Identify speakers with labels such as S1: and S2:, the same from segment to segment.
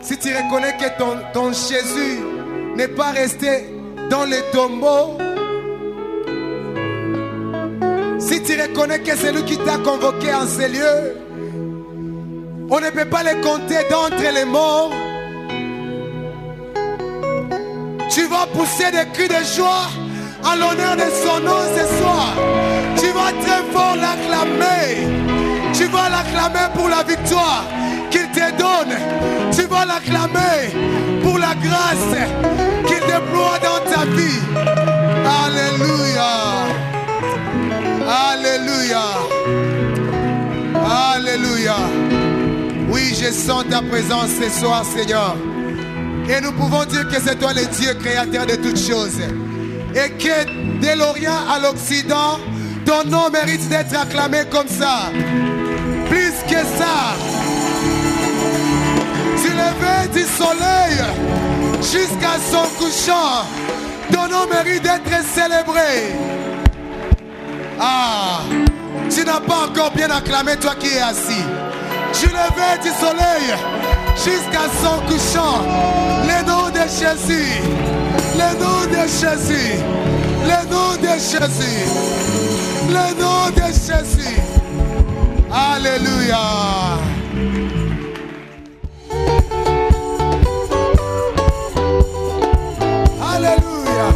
S1: Si tu reconnais que ton Jésus n'est pas resté dans les tombeaux, si tu reconnais que c'est lui qui t'a convoqué en ces lieux, on ne peut pas les compter d'entre les morts. Tu vas pousser des cris de joie en l'honneur de son nom ce soir. Tu vas très fort l'acclamer. Tu vas l'acclamer pour la victoire qu'il te donne. Tu vas l'acclamer pour la grâce qu'il déploie dans ta vie. Alléluia. Alléluia. Alléluia. Oui, je sens ta présence ce soir, Seigneur. Et nous pouvons dire que c'est toi le Dieu créateur de toutes choses. Et que de l'Orient à l'Occident, ton nom mérite d'être acclamé comme ça. Plus que ça. Du lever du soleil jusqu'à son couchant, ton nom mérite d'être célébré. Ah, tu n'as pas encore bien acclamé, toi qui es assis. Du lever du soleil jusqu'à son couchant, le nom de Jésus, le nom de Jésus, le nom de Jésus, le nom de Jésus. Alléluia. Alléluia.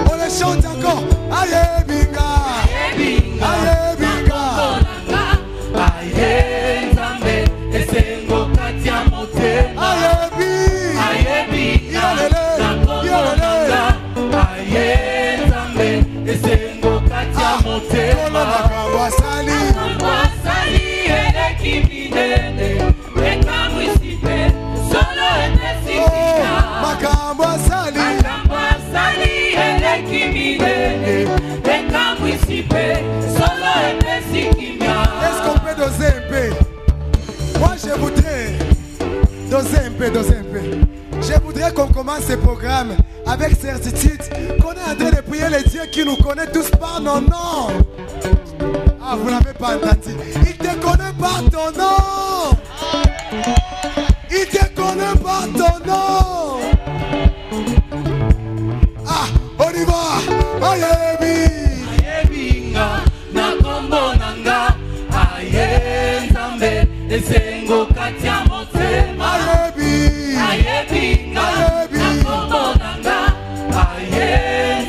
S1: On les chante encore. Aye binga, aye binga. Aye nzambe, esengo katia mote. Aye binga, aye binga. Aye nzambe, esengo katia mote. Makambo asali, eleki minene. Makambo isipe, solo epesikina. Makambo asali, eleki minene. Makambo isipe, solo epesikina. Est-ce qu'on peut doser un peu? Moi je voudrais doser un peu. Je voudrais qu'on commence ce programme avec certitude qu'on est en train de prier le Dieu qui nous connaît tous par nos noms. Ah, vous n'avez pas entendu. Il te connaît par ton nom. Il te connaît par ton nom. Ah, on y va. Aye binga, na kombo nanga. Aye nzambe, esengo katia motema. Aye binga, na kombo nanga. Aye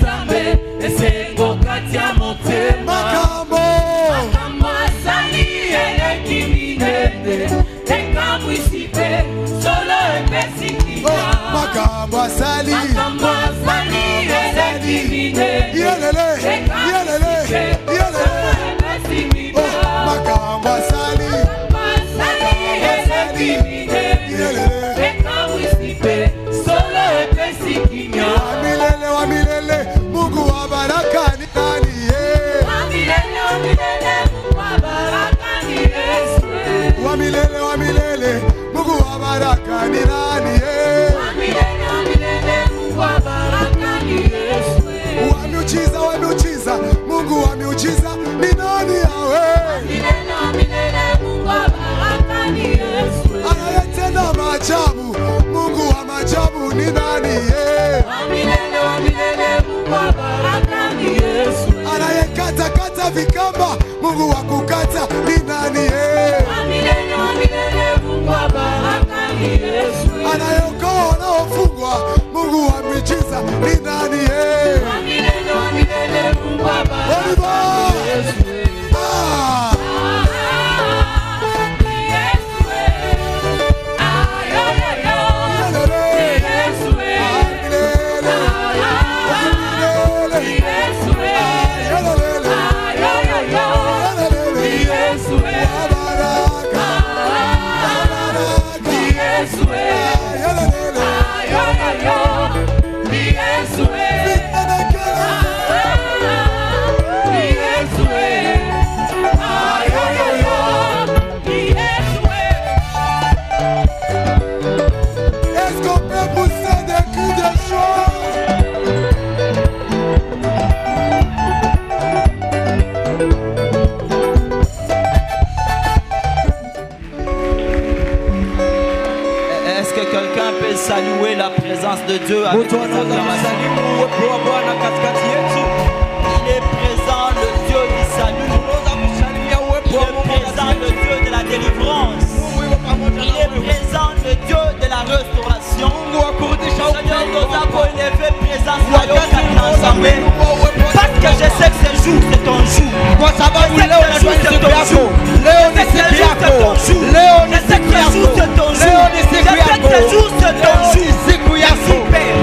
S1: nzambe, esengo katia motema. Makambo asali, eleki minene. Makambo isipe, solo epesikina. Makambo asali, eleki minene. Yelele. Makambo asali, eleki minene. Makambo isipe, solo epesikina. Wa milele, Mungu wa baraka ni nani? Wa milele, Mungu wa baraka ni Yesu. Wa milele, Mungu wa baraka ni nani? Wa milele, Mungu wa baraka ni Yesu. Wa miujiza, Mungu wa miujiza ni nani yawe? Wa milele, Mungu wa baraka ni Yesu. Anayetenda maajabu, Mungu wa maajabu ni nani? Wa milele, Mungu wa baraka ni Yesu. Anayekata vikamba, Mungu wa kukata ni nani? Wa milele, Mungu wa baraka ni Yesu. Anayeokoa wanaofungwa, Mungu wa miujiza ni nani? Wa milele, Mungu wa baraka ni Yesu. Yesu
S2: élever présence à l'Assemblée. Parce que je sais que ce jour c'est ton jour.
S1: Kwa sababu leo najua ni siku yako. Leo ni siku yako. Leo ni siku yako. Leo ni siku yako. Leo ni siku yako.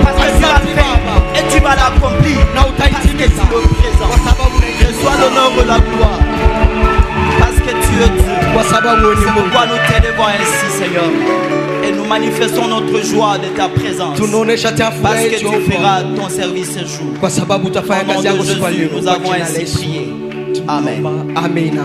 S2: Parce que tu vas le faire et tu vas l'accomplir.
S1: Na utaitimiza. Kwa sababu
S2: reçois l'honneur et la gloire. Parce que tu es Dieu.
S1: Kwa sababu ni
S2: C'est
S1: Mungu.
S2: pourquoi nous t'élevons ainsi, Seigneur. Et nous manifestons notre joie de ta présence.
S1: Tunaonesha tafu
S2: Parce que
S1: yetu
S2: tu feras ton service ce jour.
S1: kwa sababu utafanya
S2: Au nom
S1: kazi
S2: de
S1: yako siku ya
S2: Jésus,
S1: leo.
S2: nous
S1: Kwa
S2: avons
S1: jina la
S2: ainsi
S1: Yesu.
S2: prié. Amen.
S1: Amina.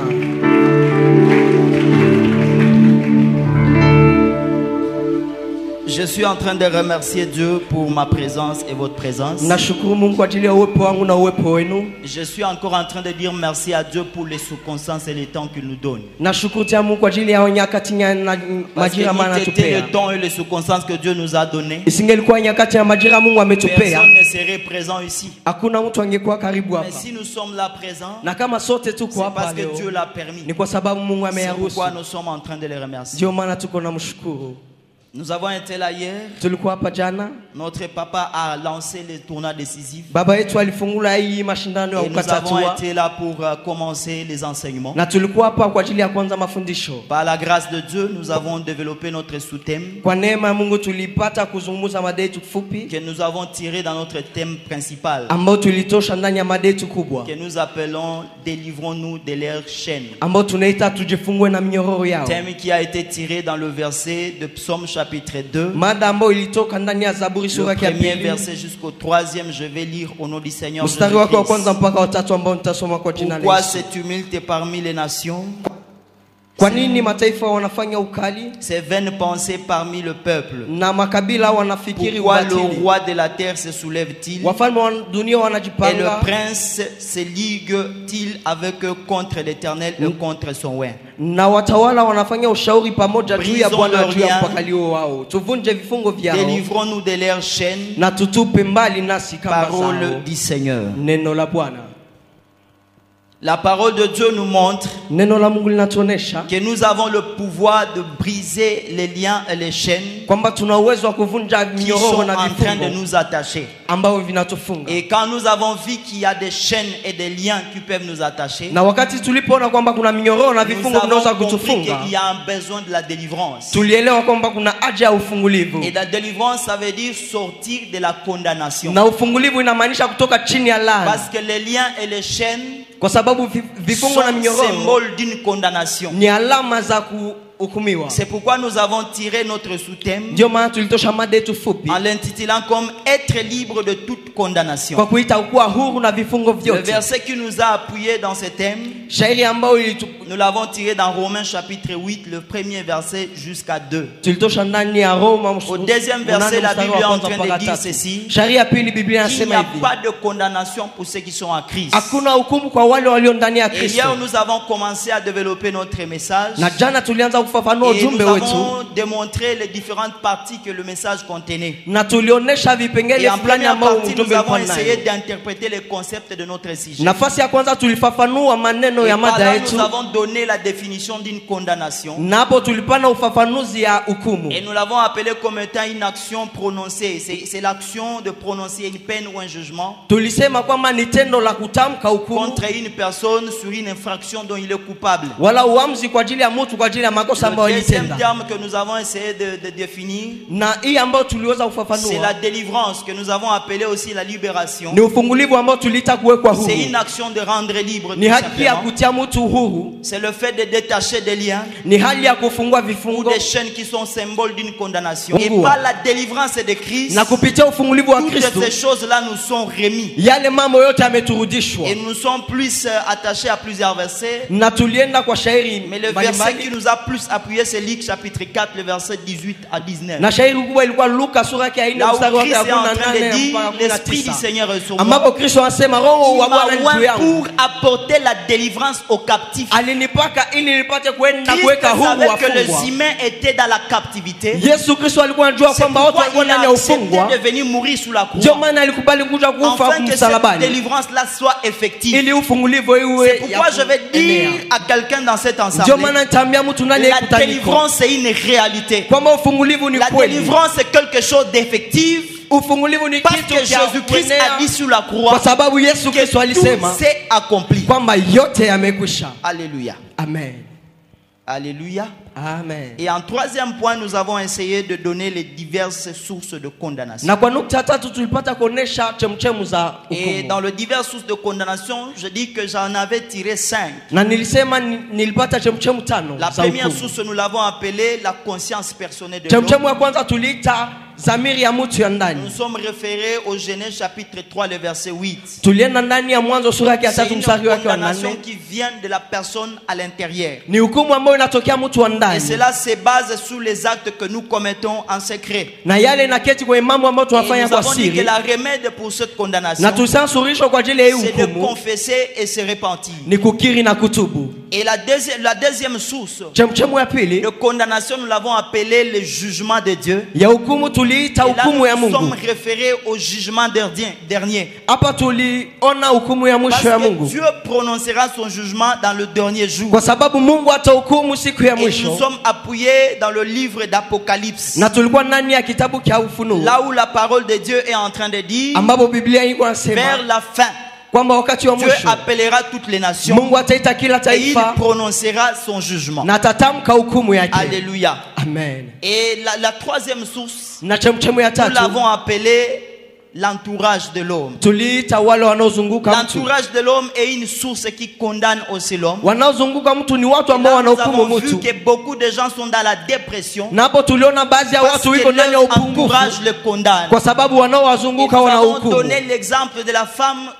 S2: Je suis en train de remercier Dieu pour ma présence et votre présence.
S1: Nashukuru Mungu kwa ajili ya uwepo wangu na uwepo wenu.
S2: Je suis encore en train de dire merci à Dieu pour les circonstances et les temps qu'il nous donne.
S1: Nashukuru tena Mungu kwa ajili ya nyakati na
S2: Parce que
S1: majira maana
S2: n'eût été
S1: tupea.
S2: le temps et les circonstances que Dieu nous a donné,
S1: Isingelikuwa nyakati na majira Mungu ametupea,
S2: personne ne serait présent ici.
S1: hakuna mtu angekuwa karibu
S2: Mais
S1: hapa.
S2: si nous sommes là présents,
S1: Na kama sote tuko
S2: c'est
S1: hapa
S2: parce que
S1: leo,
S2: Dieu l'a permis.
S1: ni kwa sababu Mungu
S2: C'est
S1: ameyaruhusu.
S2: pourquoi nous sommes en train de les remercier.
S1: Ndio maana tuko na mshukuru.
S2: Nous avons été là hier.
S1: Tulikuwa hapa jana,
S2: Notre papa a lancé les tournois décisifs.
S1: baba yetu alifungula hii mashindano ya
S2: Et nous avons
S1: ukatatua,
S2: été là pour commencer les enseignements.
S1: na tulikuwa hapa kwa ajili ya kwanza mafundisho.
S2: Par la grâce de Dieu, nous avons développé notre sous-thème
S1: Kwa neema ya Mungu tulipata kuzungumza mada yetu fupi
S2: que nous avons tiré dans notre thème principal,
S1: ambao tulitosha ndani ya mada yetu kubwa
S2: que nous appelons Délivrons-nous de leurs chaînes.
S1: ambao tunaita tujifungue na minyororo yao.
S2: Thème qui a été tiré dans le verset de Psaume chapitre 2.
S1: Mada ambayo ilitoka ndani ya Zaburi sura
S2: Le
S1: ya
S2: premier
S1: pili
S2: verset jusqu'au troisième, je vais lire au nom du Seigneur
S1: mstari wake wa
S2: Jésus-Christ.
S1: kwanza mpaka wa tatu ambao nitasoma kwa jina la
S2: Pourquoi
S1: Yesu.
S2: ce tumulte parmi les nations,
S1: Kwa nini mataifa wanafanya ukali
S2: ces vaines pensées parmi le peuple?
S1: na makabila wanafikiri
S2: Pourquoi le
S1: ubatili?
S2: roi de la terre se soulève-t-il
S1: Wafalme wa dunia
S2: et le
S1: wanajipanga
S2: prince se ligue-t-il avec eux contre l'Éternel et contre son oint?
S1: na watawala wanafanya ushauri pamoja juu ya
S2: Brisons
S1: Bwana
S2: leur
S1: juu ya
S2: lien.
S1: mpakalio wao. Tuvunje vifungo vyao
S2: Délivrons-nous de leurs chaînes.
S1: na tutupe mbali nasi kama
S2: Parole
S1: zao.
S2: du Seigneur.
S1: Neno la Bwana.
S2: La parole de Dieu nous montre
S1: Neno la Mungu linatuonesha
S2: que nous avons le pouvoir de briser les liens et les chaînes
S1: kwamba tuna uwezo wa kuvunja
S2: qui sont
S1: minyororo
S2: en
S1: na
S2: train de
S1: vifungo
S2: nous attacher.
S1: ambao vinatufunga.
S2: Et quand nous avons vu qu'il y a des chaînes et des liens qui peuvent nous attacher,
S1: Na wakati tulipoona kwamba kuna minyororo na
S2: nous
S1: vifungo vinaweza
S2: avons compris
S1: kutufunga,
S2: qu'il y a un besoin de la délivrance.
S1: tulielewa kwamba kuna haja ya ufungulivu.
S2: Et la délivrance, ça veut dire sortir de la condamnation.
S1: Na ufungulivu inamaanisha kutoka chini ya laana,
S2: Parce que les liens et les chaînes
S1: kwa sababu vifungo na
S2: sont
S1: minyororo
S2: symboles d'une condamnation.
S1: ni alama za kuhukumiwa.
S2: C'est pourquoi nous avons tiré notre sous-thème
S1: Ndio maana tulitosha mada yetu fupi
S2: en l'intitulant comme être libre de toute condamnation.
S1: kwa kuita kuwa huru na vifungo
S2: Le
S1: vyote.
S2: verset qui nous a appuyé dans ce thème,
S1: Shairi ambayo
S2: nous l'avons tiré dans Romains chapitre 8, le premier verset jusqu'à 2.
S1: tulitosha ndani ya Roma
S2: Au deuxième verset, la Bible est en train de dire ceci:
S1: Shairi ya pili Biblia
S2: qu'il n'y
S1: inasema
S2: a
S1: hivi:
S2: pas de condamnation pour ceux qui sont en Christ.
S1: hakuna hukumu kwa wale walio ndani ya
S2: Et
S1: Kristo.
S2: hier, nous avons commencé à développer notre message.
S1: Na jana tulianza kufafanua
S2: Et nous
S1: ujumbe wetu
S2: avons démontré les différentes parties que le message contenait.
S1: na tulionyesha
S2: Et
S1: vipengele
S2: en
S1: fulani
S2: première
S1: ambao
S2: partie, nous
S1: ujumbe
S2: avons
S1: ulikuwa
S2: essayé
S1: nayo.
S2: d'interpréter les concepts de notre sujet.
S1: Nafasi ya kwanza tulifafanua maneno
S2: Et
S1: ya
S2: par
S1: mada
S2: là,
S1: yetu,
S2: nous avons donné la définition d'une condamnation.
S1: na hapo tulipana ufafanuzi ya hukumu,
S2: Et nous l'avons appelé comme étant une action prononcée. C'est l'action de prononcer une peine ou un jugement
S1: tulisema kwamba ni tendo la kutamka hukumu
S2: contre une personne sur une infraction dont il est coupable.
S1: wala uamuzi kwa ajili ya mtu kwa ajili ya makosa ambayo
S2: Le deuxième
S1: alitenda.
S2: terme que nous avons essayé de définir,
S1: Na hii ambayo tuliweza
S2: c'est
S1: kufafanua
S2: la délivrance, que nous avons appelé aussi la libération.
S1: ni ufungulivu ambao tuliita kuwekwa
S2: C'est
S1: huru,
S2: une action de rendre libre.
S1: ni
S2: tout
S1: haki ya
S2: simplement.
S1: kutia mtu huru,
S2: C'est le fait de détacher des liens
S1: ni hali ya kufungua
S2: ou
S1: vifungo,
S2: des chaînes qui sont symboles d'une condamnation. Et
S1: Mungu.
S2: par la délivrance de Christ,
S1: na kupitia ufungulivu wa
S2: toutes
S1: Kristo
S2: ces choses-là nous sont remis.
S1: yale mambo yote yameturudishwa.
S2: Et nous sommes plus attachés à plusieurs versets.
S1: Na tulienda kwa shairi
S2: Mais le verset
S1: mbalimbali,
S2: qui nous a plus appuyé, c'est Luc chapitre 4, le verset 18 à 19.
S1: na shairi kubwa ilikuwa Luka sura yake ya 4
S2: Là où
S1: mstari wake
S2: Christ est en
S1: wa
S2: train de
S1: 18
S2: dire,
S1: mpaka
S2: l'Esprit du
S1: 19,
S2: Seigneur est sur moi.
S1: ambapo Kristo anasema roho wa
S2: Il m'a
S1: Bwana ni juu
S2: oint
S1: yangu,
S2: pour apporter la délivrance aux captifs.
S1: alinipaka ili nipate kwenda
S2: Christ
S1: kuweka huru
S2: savait que les
S1: wafungwa.
S2: humains étaient dans la captivité.
S1: Yesu Kristo alikuwa anajua
S2: C'est
S1: kwamba watu
S2: pourquoi
S1: walikuwa
S2: il a
S1: ndani ya
S2: accepté
S1: ufungwa,
S2: de venir mourir sous la
S1: ndio
S2: croix.
S1: maana alikubali kuja kufa
S2: Afin que cette
S1: msalabani
S2: délivrance-là soit effective.
S1: ili ufungulivu iwe
S2: C'est pourquoi je vais dire à quelqu'un dans cette
S1: ndio
S2: ensemble,
S1: maana nitaambia mtu ndani ya
S2: la
S1: kutaniko
S2: délivrance c'est une réalité.
S1: kwamba ufungulivu ni
S2: La
S1: kweli.
S2: délivrance c'est quelque chose d'effectif.
S3: Ufungulivu ni
S2: Parce
S3: kitu
S2: que
S3: cha
S2: Jésus-Christ
S3: kuenea,
S2: a dit sur la
S3: kwa
S2: croix
S3: sababu Yesu
S2: que
S3: Kristo alisema
S2: tout s'est accompli.
S3: kwamba yote yamekwisha.
S2: Alléluia.
S3: Amen.
S2: Alléluia.
S3: Amen.
S2: Et en troisième point, nous avons essayé de donner les diverses sources de condamnation.
S3: Na kwa nukta tatu tulipata kuonesha chemchemu za
S2: Et
S3: hukumu.
S2: dans les diverses sources de condamnation, je dis que j'en avais tiré 5.
S3: Na nilisema nilipata chemchemu tano
S2: La
S3: za
S2: première
S3: hukumu.
S2: source, nous l'avons appelée la conscience personnelle de l'homme.
S3: Chemchemu ya kwanza tuliita zamiri ya mtu ya
S2: Nous
S3: ndani.
S2: sommes référés au Genèse chapitre 3, le verset 8.
S3: Tulienda ndani ya Mwanzo sura ya
S2: C'est
S3: 3
S2: une
S3: mstari wake wa
S2: condamnation
S3: 8.
S2: qui vient de la personne à l'intérieur.
S3: Ni hukumu ambayo inatokea mtu wa
S2: Et
S3: ndani.
S2: cela se base sur les actes que nous commettons en secret.
S3: Na yale inaketi kwenye mambo ambayo
S2: Et
S3: tunafanya
S2: nous
S3: kwa
S2: avons dit que
S3: siri.
S2: la remède pour cette condamnation,
S3: Na tulisema suluhisho kwa ajili ya hii
S2: c'est de
S3: hukumu
S2: confesser et se repentir.
S3: ni kukiri na kutubu.
S2: Et la deuxième source
S3: Chemchemu ya pili
S2: de condamnation, nous l'avons appelée le jugement de Dieu.
S3: ya hukumu tuliita
S2: Et là,
S3: hukumu ya
S2: nous sommes
S3: Mungu.
S2: référés au jugement dernier.
S3: Hapa tuliona hukumu ya
S2: Parce
S3: mwisho ya
S2: que
S3: Mungu.
S2: Dieu prononcera son jugement dans le dernier jour.
S3: Kwa sababu Mungu atahukumu siku ya
S2: Et nous
S3: mwisho.
S2: sommes appuyés dans le livre d'Apocalypse.
S3: Na tulikuwa ndani ya kitabu cha Ufunuo
S2: Là où la parole de Dieu est en train de dire,
S3: ambapo Biblia iko
S2: vers
S3: nasema
S2: la fin,
S3: kwamba wakati wa
S2: Dieu
S3: mwisho
S2: appellera toutes les nations
S3: Mungu ataita kila
S2: et il
S3: taifa
S2: prononcera son jugement.
S3: na atatamka hukumu yake.
S2: Alléluia.
S3: Amen.
S2: Et la troisième source,
S3: Na chemchemu ya
S2: nous
S3: tatu
S2: l'avons appelée l'entourage de l'homme.
S3: tuliita wale wanaozunguka mtu.
S2: L'entourage de l'homme est une source qui condamne aussi l'homme.
S3: Wanaozunguka mtu ni watu
S2: Et
S3: ambao
S2: là, nous
S3: wanahukumu
S2: avons vu
S3: mtu.
S2: que beaucoup de gens sont dans la dépression
S3: Na hapo tuliona baadhi ya
S2: parce
S3: watu
S2: que
S3: wiko ndani ya
S2: leur
S3: upungufu
S2: entourage le condamne.
S3: kwa sababu
S2: Et
S3: wanaowazunguka
S2: nous avons
S3: wanahukumu.
S2: donné l'exemple de la femme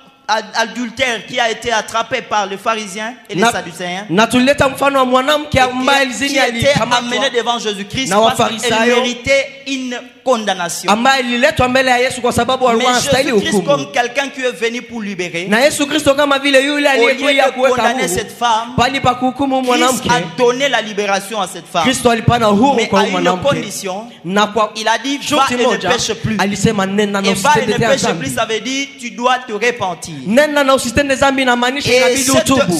S2: adultère qui a été attrapée par les pharisiens et les sadducéens,
S3: Na tulileta mfano wa mwanamke ambaye
S2: qui
S3: alizini
S2: était amenée
S3: alikamatwa,
S2: devant Jésus-Christ
S3: na
S2: parce qu'elle
S3: Wafarisayo,
S2: méritait une condamnation.
S3: ambaye aliletwa mbele ya Yesu kwa sababu
S2: Mais
S3: walikuwa wanastahili
S2: Jésus-Christ,
S3: hukumu.
S2: comme quelqu'un qui est venu pour libérer,
S3: Na Yesu Kristo kama vile yule
S2: au lieu
S3: aliyekuja
S2: de
S3: kuweka
S2: condamner
S3: huru,
S2: cette femme,
S3: bali pa kuhukumu
S2: Christ
S3: mwanamke,
S2: a donné la libération à cette femme.
S3: Kristo alipana huru
S2: Mais
S3: kwa
S2: à
S3: huyu
S2: une
S3: mwanamke.
S2: condition,
S3: Na kwa
S2: il a dit va
S3: shurti
S2: et ne
S3: moja
S2: pêche plus.
S3: alisema nenda na
S2: Et va et
S3: usitende
S2: ne
S3: tena
S2: pêche
S3: dhambi.
S2: plus, ça veut dire tu dois te repentir.
S3: Nenda na usitende dhambi inamaanisha
S2: Et
S3: inabidi utubu.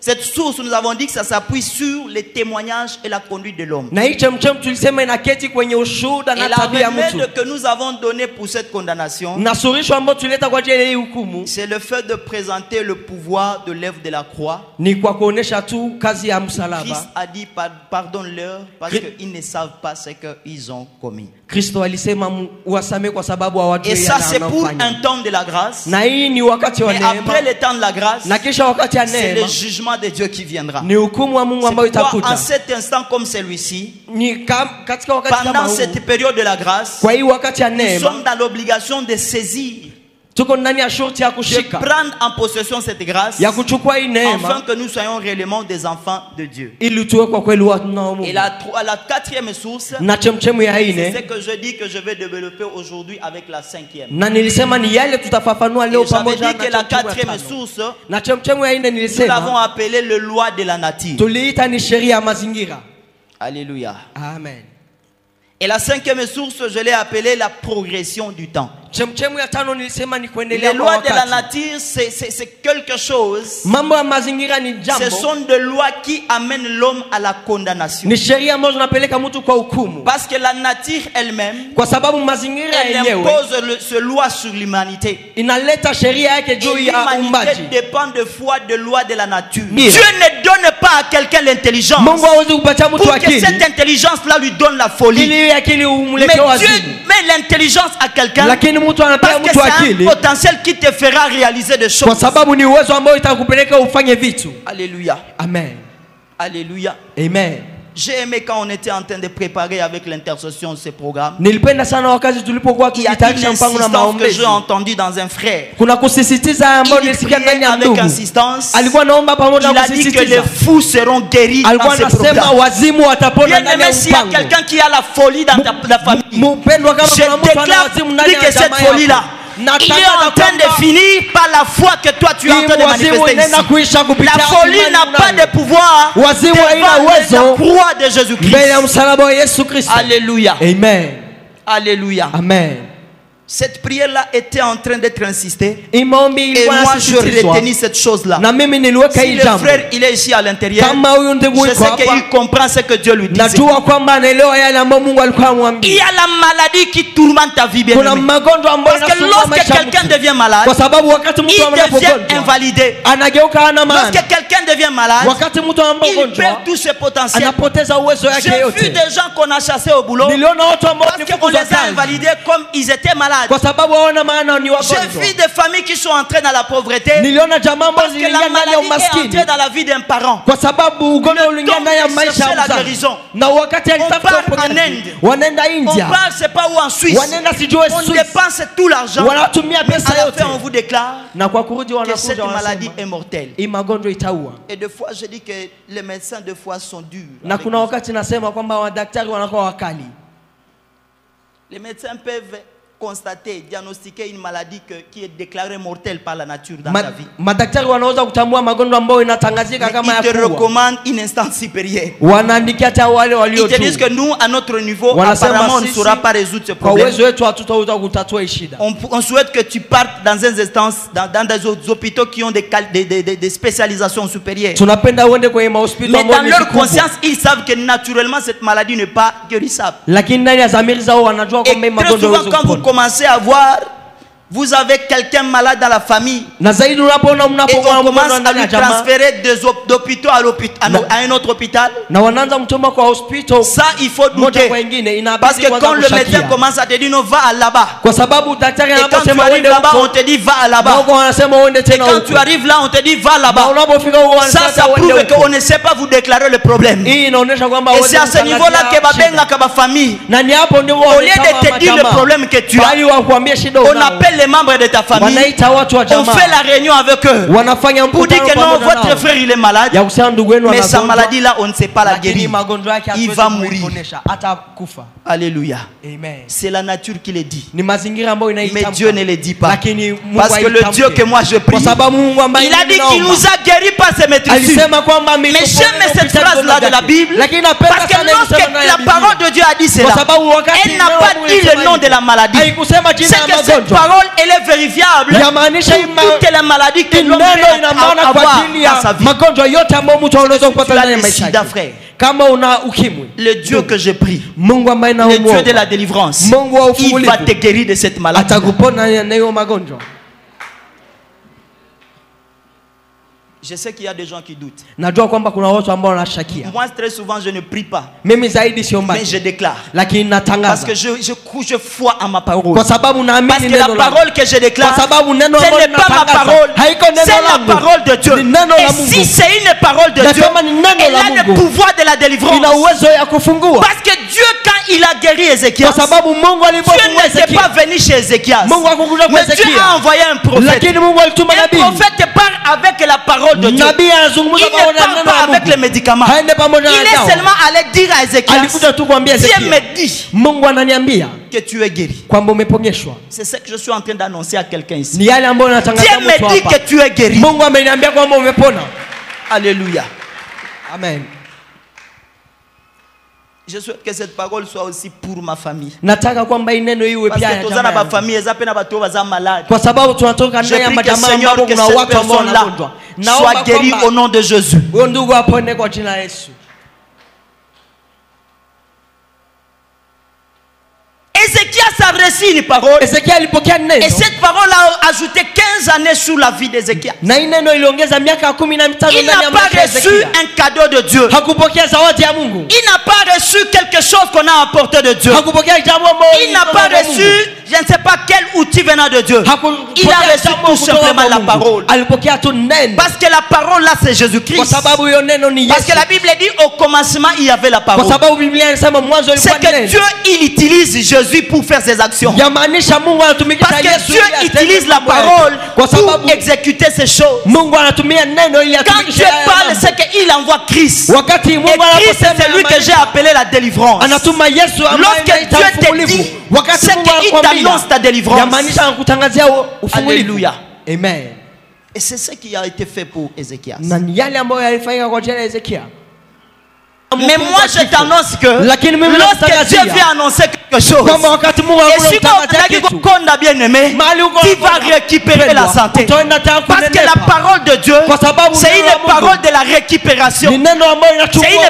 S2: cette source, nous avons dit que ça s'appuie sur les témoignages et la conduite de l'homme.
S3: Na hii chemchem tulisema inaketi kwenye ushuhuda
S2: Et
S3: na
S2: la
S3: tabia ya mtu.
S2: remède que nous avons donné pour cette condamnation,
S3: Na suluhisho ambayo tulileta kwa ajili ya hii hukumu
S2: c'est le fait de présenter le pouvoir de l'œuvre de la croix.
S3: ni kwa kuonesha tu kazi ya
S2: Christ
S3: msalaba.
S2: a dit pardonne-leur parce qu'ils ne savent pas ce qu'ils ont commis.
S3: Kristo alisema uwasamehe kwa sababu hawajui
S2: Et ça,
S3: yale
S2: c'est pour
S3: wanayofanya.
S2: un temps de la grâce.
S3: Na hii ni wakati wa
S2: Mais
S3: neema.
S2: après le temps de la grâce,
S3: Na kisha wakati ya
S2: c'est le
S3: neema
S2: jugement de Dieu qui viendra.
S3: ni hukumu wa Mungu ambayo
S2: C'est pourquoi, en
S3: itakuta.
S2: cet instant comme celui-ci,
S3: Ni katika wakati kama
S2: pendant
S3: huu,
S2: cette période de la grâce,
S3: kwa hii wakati ya
S2: nous
S3: neema
S2: sommes dans l'obligation de saisir,
S3: tuko ndani ya shurti ya
S2: de
S3: kushika,
S2: prendre en possession cette grâce,
S3: ya kuchukua hii
S2: afin
S3: neema
S2: que nous soyons réellement des enfants de Dieu.
S3: ili tuwe kwa kweli watu wa Mungu.
S2: Et la quatrième source,
S3: Na chemchemu ya
S2: c'est
S3: ine
S2: ce que je dis que je vais développer aujourd'hui avec la cinquième.
S3: na nilisema ni yale tutafafanua
S2: Et
S3: leo
S2: j'avais
S3: pamoja
S2: dit que la
S3: na chemchemu ya
S2: quatrième
S3: tano.
S2: source,
S3: Na chemchemu ya ine
S2: nous l'avons
S3: nilisema
S2: appelée le loi de la nature.
S3: tuliita ni sheria ya mazingira.
S2: Alléluia.
S3: Amen.
S2: Et la cinquième source, je l'ai appelée la progression du temps.
S3: Chemchemu ya tano nilisema ni kuendelea
S2: Les
S3: kwa
S2: lois de la
S3: wakati.
S2: nature, c'est quelque chose.
S3: Mambo ya mazingira ni
S2: Ce
S3: jambo,
S2: sont des lois qui amènent l'homme à la condamnation.
S3: ni sheria ambazo zinapeleka mtu kwa hukumu,
S2: Parce que la nature elle-même,
S3: kwa sababu mazingira
S2: elle
S3: yenyewe
S2: impose ce loi sur l'humanité.
S3: inaleta sheria yake
S2: Et
S3: juu ya
S2: l'humanité
S3: uumbaji.
S2: dépend de foi de loi de la nature.
S3: Ndio.
S2: Dieu ne donne pas à quelqu'un l'intelligence
S3: Mungu hawezi kupatia mtu
S2: pour que
S3: akili
S2: cette intelligence-là lui donne la folie.
S3: ili hiyo akili
S2: Mais
S3: umlete
S2: Dieu
S3: wazimu,
S2: met l'intelligence à quelqu'un
S3: lakini mtu anapea
S2: parce que
S3: mtu
S2: c'est un
S3: akili
S2: potentiel qui te fera réaliser des
S3: kwa
S2: choses.
S3: sababu ni uwezo ambao itakupeleka ufanye vitu.
S2: Alléluia.
S3: Amen.
S2: Alléluia.
S3: Amen.
S2: J'ai aimé quand on était en train de préparer avec l'intercession ce programme.
S3: Nilipenda sana wakati tulipokuwa
S2: Il y a une
S3: tukitayarisha mpango na
S2: insistance que
S3: maombezi.
S2: j'ai entendue dans un frère.
S3: Kuna kusisitiza ambayo
S2: Il
S3: nilisikia ndani
S2: priait
S3: ya
S2: avec
S3: ndugu.
S2: insistance.
S3: Alikuwa naomba pamoja
S2: Il
S3: na
S2: a dit que les
S3: kusisitiza.
S2: fous seront guéris dans
S3: Alikuwa
S2: ce
S3: anasema
S2: programme.
S3: wazimu watapona
S2: Bien
S3: ndani
S2: aimé,
S3: ya
S2: s'il y a
S3: mpango.
S2: quelqu'un qui a la folie dans la famille,
S3: Mpendwa, kama
S2: je
S3: kuna mtu ana
S2: déclare
S3: wazimu ndani
S2: que
S3: ya
S2: cette
S3: jamaa yako,
S2: folie-là, il est en train de finir par la foi que toi tu es en train de manifester ici. La folie n'a pas de pouvoir
S3: Wazimu haina
S2: devant la
S3: uwezo
S2: croix de Jésus-Christ.
S3: mbele ya msalaba wa Yesu Kristo.
S2: Alléluia.
S3: Amen.
S2: Alléluia.
S3: Amen.
S2: Cette prière-là était en train d'être insistée.
S3: Et moi,
S2: je retenu cette chose-là. Si le frère, il est ici à l'intérieur, je sais qu'il comprend ce que Dieu lui dit. Il y a la maladie qui tourmente ta vie, bien aimé. Parce que lorsque quelqu'un devient malade, il devient invalidé. Lorsque quelqu'un devient malade, il perd tout ses potentiels. J'ai vu des gens qu'on a chassés au boulot parce qu'on les a invalidés comme ils étaient malades. J'ai vu des familles qui sont entrées dans la pauvreté parce que la maladie est entrée dans la vie d'un parent. Le temps de chercher la guérison. On part en Inde. On part, c'est pas où, en Suisse. On dépense tout l'argent. Mais à la fin, on vous déclare que cette maladie est mortelle. Et des fois, je dis que les médecins de foi sont durs. Les médecins peuvent constater, diagnostiquer une maladie qui est déclarée mortelle par la nature dans ta vie. Ils te recommandent une instance supérieure. Ils te disent que nous, à notre niveau, apparemment, on ne saura pas résoudre ce problème. On souhaite que tu partes dans une instance, dans des autres hôpitaux qui ont des spécialisations supérieures. Mais dans leur conscience, ils savent que naturellement, cette maladie n'est pas guérissable. Et très souvent, quand vous commencez à voir, vous avez quelqu'un malade dans la famille et on commence à lui transférer d'hôpitaux à un autre hôpital. Ça, il faut douter. Parce que quand le médecin commence à te dire non, va à là-bas. Et quand tu arrives là-bas, on te dit va à là-bas. Et quand tu arrives là, on te dit va là-bas. Ça prouve qu'on ne sait pas vous déclarer le problème. Et c'est à ce niveau-là que ma famille, au lieu de te dire le problème que tu as, on appelle les membres de ta famille, on fait la réunion avec eux pour dire que non, votre frère il est malade, mais sa maladie là on ne sait pas la guérir, il va mourir. Alléluia. C'est la nature qui le dit, mais Dieu ne le dit pas. Parce que le Dieu que moi je prie, il a dit qu'il nous a guéris par ses maîtrises. Mais j'aime cette phrase là de la Bible, parce que lorsque la parole de Dieu a dit cela, elle n'a pas dit le nom de la maladie. C'est que cette parole elle est vérifiable pour toutes les maladies que l'homme peut avoir dans sa vie. Tu as le sida, frère. Le Dieu que je prie, le Dieu de la délivrance, il va te guérir de cette maladie. Je sais qu'il y a des gens qui doutent. Moi, très souvent, je ne prie pas. Mais je déclare. Parce que je foi en ma parole. Parce que la parole que je déclare, ce n'est pas ma parole, c'est la parole de Dieu. Et si c'est une parole de Dieu, elle a le pouvoir de la délivrance. Parce que Dieu, quand il a guéri Ézéchias, Dieu n'était pas venu chez Ézéchias, mais Dieu a envoyé un prophète. Un prophète part avec la parole de Dieu. Il ne parle pas avec les médicaments. Il est seulement allé dire à Ézéchias, Dieu me dit que tu es guéri. C'est ce que je suis en train d'annoncer à quelqu'un ici. Dieu me dit que tu es guéri. Alléluia. Amen. Je souhaite que cette parole soit aussi pour ma famille. Parce que tous dans ma famille, je prie que Seigneur, que cette personne-là soit guérie au nom de Jésus. Ézéchias a reçu une parole. Et cette parole a ajouté 15 années sur la vie d'Ézéchias. Il n'a pas reçu un cadeau de Dieu. Il n'a pas reçu quelque chose qu'on a apporté de Dieu. Il n'a pas reçu, je ne sais pas quel outil venant de Dieu. Il a reçu tout simplement la parole. Parce que la parole là c'est Jésus-Christ. Parce que la Bible dit au commencement il y avait la parole. C'est que Dieu il utilise Jésus pour faire ses actions. Parce que Dieu utilise la parole pour exécuter ces choses. Quand Dieu parle, c'est qu'il envoie Christ. Et Christ c'est celui que j'ai appelé la délivrance. Lorsque Dieu te dit, c'est qu'il t'annonce ta délivrance. Alléluia. Amen. Et c'est ce qui a été fait pour Ézéchias. Mais moi je t'annonce que lorsque Dieu vient annoncer chose. Et si tu as bien aimé, tu vas récupérer la santé. Parce que la parole de Dieu, c'est une parole de la récupération. C'est une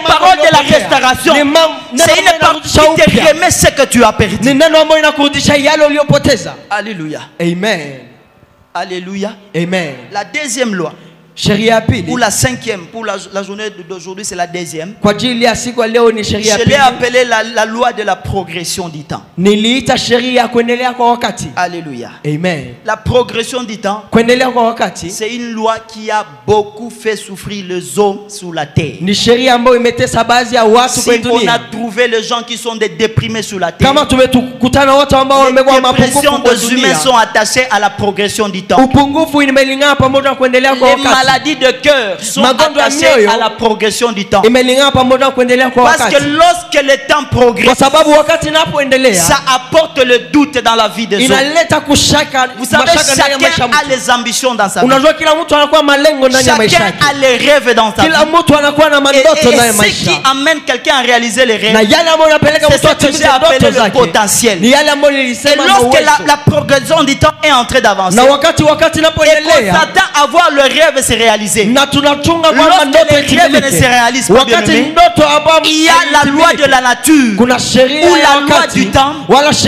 S2: parole de la restauration. C'est une parole qui te remet ce que tu as perdu. Alléluia.
S3: Amen.
S2: Alléluia.
S3: Amen.
S2: La deuxième loi. Pour la cinquième, pour la journée d'aujourd'hui, c'est la deuxième. Je l'ai appelé la loi de la progression du temps. Alléluia.
S3: Amen.
S2: La progression du temps, c'est une loi qui a beaucoup fait souffrir les hommes sur la terre. Si on a trouvé les gens qui sont des déprimés sur la terre, les dépressions des humains sont attachées à la progression du temps. Les maladies de cœur sont attachées à la progression du temps. Parce que lorsque le temps progresse, ça apporte le doute dans la vie des hommes. Vous savez, chacun a les ambitions dans sa vie. Chacun a les rêves dans sa vie. Et ce qui amène quelqu'un à réaliser les rêves, c'est ce que j'ai appelé le potentiel. Et lorsque la progression du temps est en train d'avancer, et qu'on s'attend à voir le rêve se réaliser, lorsque les rêves ne se réalisent pas, il y a la loi de la nature ou la loi du temps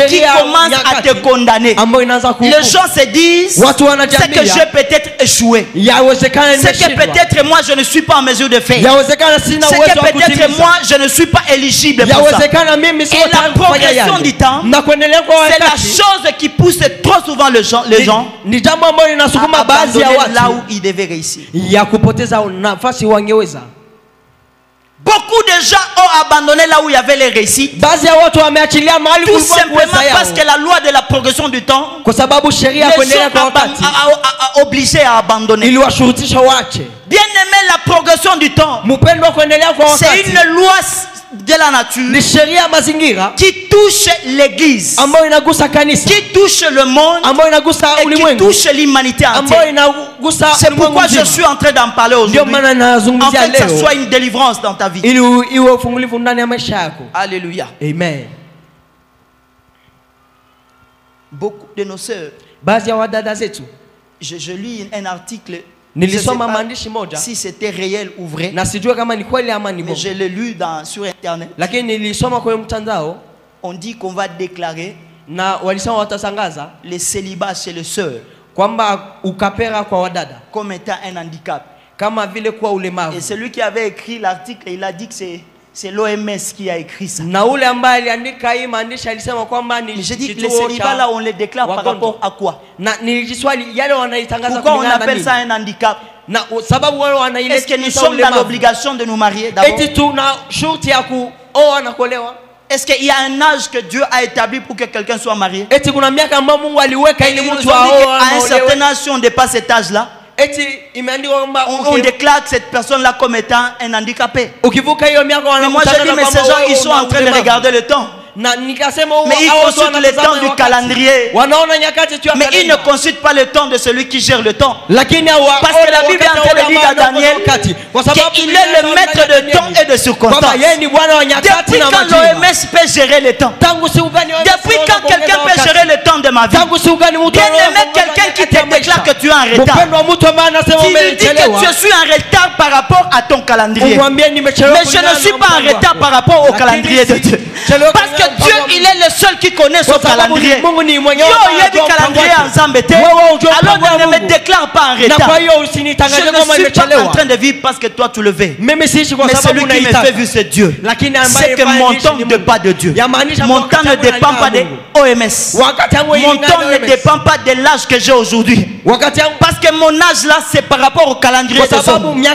S2: qui commence à te condamner. Les gens se disent, c'est que j'ai peut-être échoué, c'est que peut-être moi je ne suis pas en mesure de faire, c'est que peut-être moi je ne suis pas éligible pour ça. Et la progression du temps, c'est la chose qui pousse trop souvent les gens à abandonner là où ils devaient réussir. Beaucoup de gens ont abandonné là où il y avait les réussites. Tout simplement parce que la loi de la progression du temps les ont obligés à abandonner. Bien aimé, la progression du temps, c'est une loi de la nature qui touche l'église, qui touche le monde et qui touche l'humanité entière. C'est pourquoi je suis en train d'en parler aujourd'hui, en fait que ce soit une délivrance dans ta vie. Alléluia.
S3: Amen.
S2: Beaucoup de nos sœurs, je lis un article, si c'était réel ou vrai, mais je l'ai lu sur internet. On dit qu'on va déclarer le célibat chez les sœurs comme étant un handicap. Et celui qui avait écrit l'article, il a dit que c'est l'OMS qui a écrit ça. Mais j'ai dit que le célibat là, on le déclare par rapport à quoi? Pourquoi on appelle ça un handicap? Est-ce que nous sommes dans l'obligation de nous marier d'abord? Est-ce qu'il y a un âge que Dieu a établi pour que quelqu'un soit marié? Et ils nous ont dit qu'à un certain âge, si on dépasse cet âge-là, on déclare cette personne-là comme étant un handicapé. Mais moi je dis, mais ces gens, ils sont en train de regarder le temps. Mais ils consultent le temps du calendrier. Mais ils ne consultent pas le temps de celui qui gère le temps. Parce que la Bible est en train de dire à Daniel qu'il est le maître de temps et de circonstances. Depuis quand l'OMS peut gérer le temps? Depuis quand quelqu'un peut gérer le temps de ma vie? Bien aimé, quelqu'un qui te déclare que tu es en retard, tu lui dis que je suis en retard par rapport à ton calendrier. Mais je ne suis pas en retard par rapport au calendrier de Dieu. Parce que Dieu, il est le seul qui connaît son calendrier. Yo, il y a du calendrier ensemble. Alors ne me déclare pas en retard. Je ne suis pas en train de vivre parce que toi tu le veux. Mais celui qui me fait vivre, c'est Dieu. C'est que mon temps ne dépend pas de Dieu. Mon temps ne dépend pas de OMS. Mon temps ne dépend pas de l'âge que j'ai aujourd'hui. Parce que mon âge là, c'est par rapport au calendrier des hommes. Mais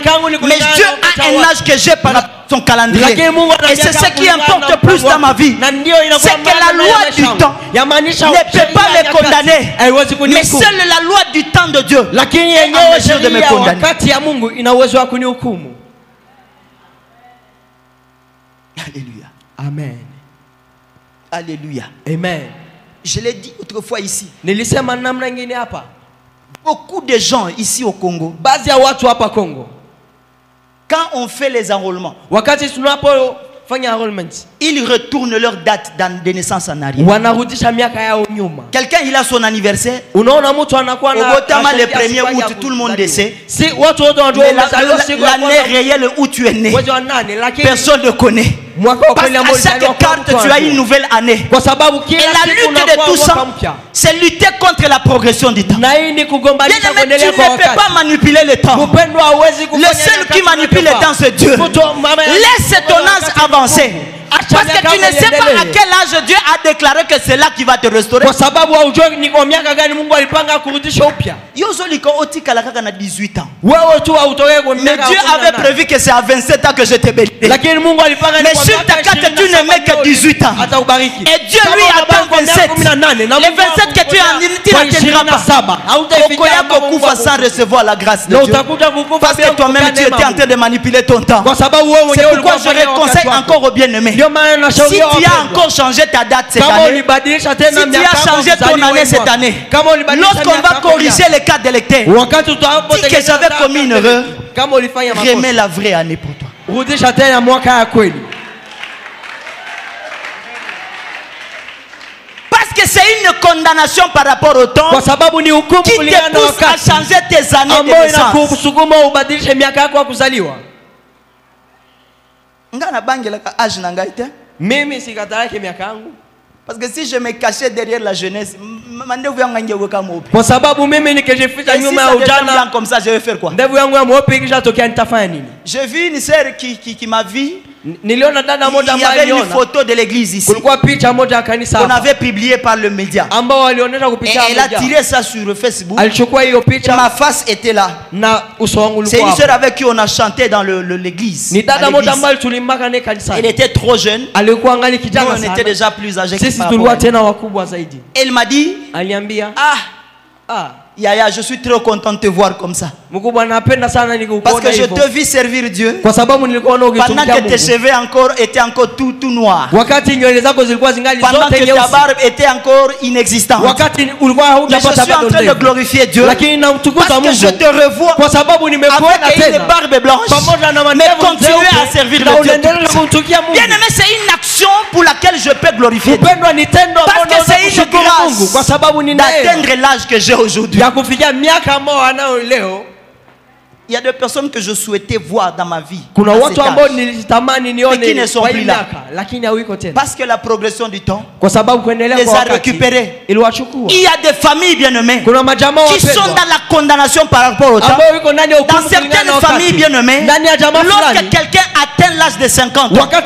S2: Dieu a un âge que j'ai par rapport à son calendrier. Et c'est ce qui importe plus dans ma vie. C'est que la loi du temps ne peut pas me condamner. Mais seule la loi du temps de Dieu est en mesure de me condamner. Alléluia.
S3: Amen.
S2: Alléluia.
S3: Amen.
S2: Je l'ai dit autrefois ici. Beaucoup de gens ici au Congo, quand on fait les enrôlements, Ils retournent leur date de naissance en arrière. Quelqu'un il a son anniversaire. Au Botama le 1er août, tout le monde le sait. Mais l'année réelle où tu es né, personne ne connaît. Parce qu'à chaque carte, tu as une nouvelle année. Et la lutte de tout ça, c'est lutter contre la progression du temps. Bien aimé, tu ne peux pas manipuler le temps. Le seul qui manipule le temps, c'est Dieu. Laisse ton âge avancer. Parce que tu ne sais pas à quel âge Dieu a déclaré que c'est là qui va te restaurer. Yozoliko otika la kaka na 18 ans. Mais Dieu avait prévu que c'est à 27 ans que je te bénis. Mais sur ta carte tu ne mets que 18 ans. Et Dieu lui attend 27. Les 27 que tu n'atteindras pas. Okoya kokufa sans recevoir la grâce de Dieu. Parce que toi-même tu étais en train de manipuler ton temps. C'est pourquoi je conseille encore aux bien-aimés. Si tu as encore changé ta date cette année, si tu as changé ton année cette année, lorsqu'on va corriger les cas d'électeurs, dis que j'avais commis une erreur, remets la vraie année pour toi. Parce que c'est une condamnation par rapport au temps qui te pousse à changer tes années de naissance. Parce que si je me cachais derrière la jeunesse, comme ça, je vais faire quoi? J'ai vu une sœur qui m'a vu. Il y avait une photo de l'église ici. On avait publié par le média. Et elle a tiré ça sur Facebook. Ma face était là. C'est une sœur avec qui on a chanté dans l'église. Elle était trop jeune. Nous, on était déjà plus âgés que elle m'a dit, Yaya, je suis trop content de te voir comme ça. Parce que je te vis servir Dieu pendant que tes cheveux étaient encore tout noirs. Pendant que ta barbe était encore inexistante. Mais je suis en train de glorifier Dieu parce que je te revois avec une barbe blanche, mais continuer à servir le Dieu. Bien aimé, c'est une action pour laquelle je peux glorifier Dieu. Parce que c'est une grâce d'atteindre l'âge que j'ai aujourd'hui. Il y a des personnes que je souhaitais voir dans ma vie, mais qui ne sont plus là. Parce que la progression du temps les a récupérés. Il y a des familles bien-aimées qui sont dans la condamnation par rapport au temps. Dans certaines familles bien-aimées, lorsque quelqu'un atteint l'âge de 50 ans, parce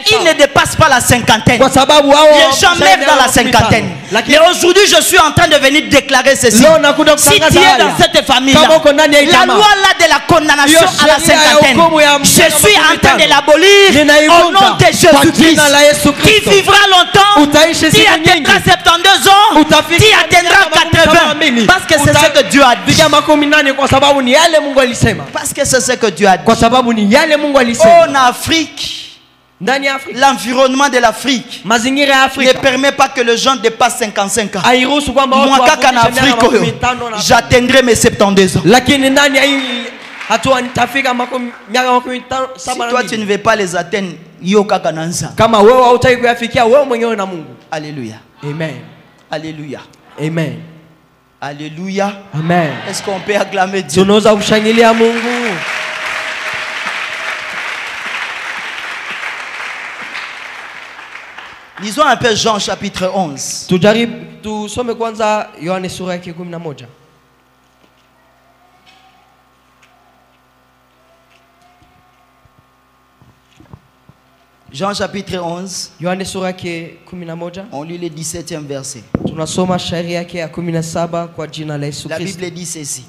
S2: qu'ils ne dépassent pas la cinquantaine. Les gens meurent dans la cinquantaine. Et aujourd'hui, je suis en train de venir déclarer ceci. Si tu es dans cette famille-là, la loi là de la condamnation à la cinquantaine, je suis en train de l'abolir au nom de Jésus-Christ. Qui vivra longtemps, qui atteindra 72 ans, qui atteindra 80. Parce que c'est ce que Dieu a dit. Parce que c'est ce que Dieu a dit. En Afrique, l'environnement de l'Afrique ne permet pas que les gens dépassent 55 ans. Moi, quand en Afrique, j'atteindrai mes 72 ans. Si toi tu ne veux pas les atteindre, alléluia.
S3: Amen.
S2: Alléluia.
S3: Amen.
S2: Alléluia.
S3: Amen.
S2: Est-ce qu'on peut acclamer Dieu? Lisons un peu Jean chapitre 11. Jean chapitre 11. On lit le 17e verset. La Bible dit ceci.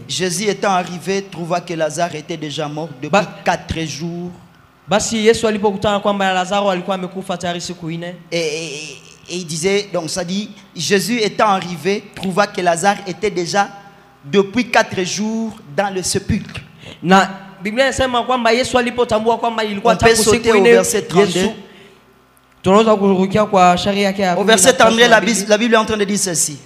S2: Jésus étant arrivé, trouva que Lazare était déjà mort depuis 4 jours. Et il disait, donc ça dit, Jésus étant arrivé, trouva que Lazare était déjà depuis 4 jours dans le sépulcre. On peut sauter au verset 32. Au verset 32, la Bible est en train de dire ceci.